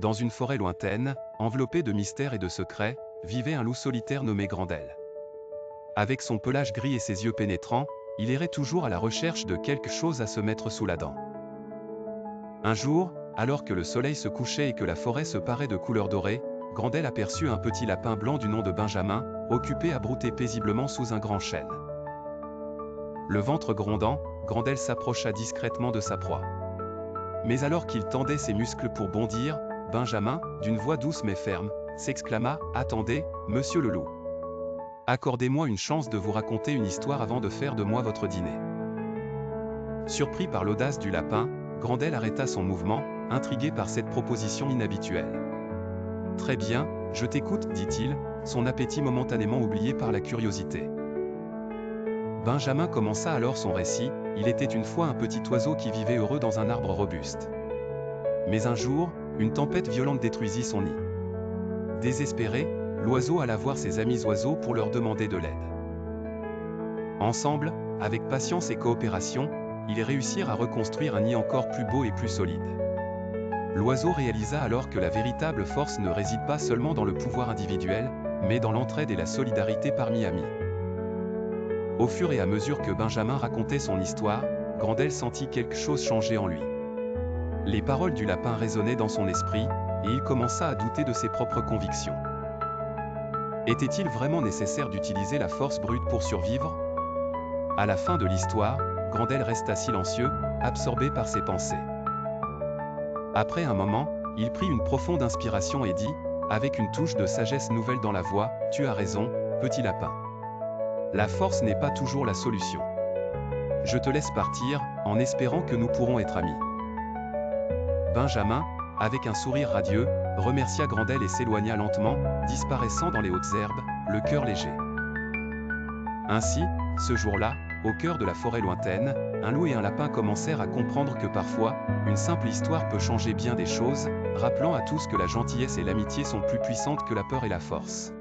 dans une forêt lointaine, enveloppée de mystères et de secrets, vivait un loup solitaire nommé Grendel. Avec son pelage gris et ses yeux pénétrants, il errait toujours à la recherche de quelque chose à se mettre sous la dent. Un jour, alors que le soleil se couchait et que la forêt se parait de couleurs dorées, Grendel aperçut un petit lapin blanc du nom de Benjamin, occupé à brouter paisiblement sous un grand chêne. Le ventre grondant, Grendel s'approcha discrètement de sa proie. Mais alors qu'il tendait ses muscles pour bondir, Benjamin, d'une voix douce mais ferme, s'exclama « Attendez, monsieur le loup. Accordez-moi une chance de vous raconter une histoire avant de faire de moi votre dîner. » Surpris par l'audace du lapin, Grendel arrêta son mouvement, intrigué par cette proposition inhabituelle. « Très bien, je t'écoute, dit-il, son appétit momentanément oublié par la curiosité. Benjamin commença alors son récit. Il était une fois un petit oiseau qui vivait heureux dans un arbre robuste. Mais un jour, une tempête violente détruisit son nid. Désespéré, l'oiseau alla voir ses amis oiseaux pour leur demander de l'aide. Ensemble, avec patience et coopération, ils réussirent à reconstruire un nid encore plus beau et plus solide. L'oiseau réalisa alors que la véritable force ne réside pas seulement dans le pouvoir individuel, mais dans l'entraide et la solidarité parmi amis. Au fur et à mesure que Benjamin racontait son histoire, Grendel sentit quelque chose changer en lui. Les paroles du lapin résonnaient dans son esprit, et il commença à douter de ses propres convictions. Était-il vraiment nécessaire d'utiliser la force brute pour survivre? À la fin de l'histoire, Grendel resta silencieux, absorbé par ses pensées. Après un moment, il prit une profonde inspiration et dit, avec une touche de sagesse nouvelle dans la voix, « Tu as raison, petit lapin. La force n'est pas toujours la solution. Je te laisse partir, en espérant que nous pourrons être amis. » Benjamin, avec un sourire radieux, remercia Grendel et s'éloigna lentement, disparaissant dans les hautes herbes, le cœur léger. Ainsi, ce jour-là, au cœur de la forêt lointaine, un loup et un lapin commencèrent à comprendre que parfois, une simple histoire peut changer bien des choses, rappelant à tous que la gentillesse et l'amitié sont plus puissantes que la peur et la force.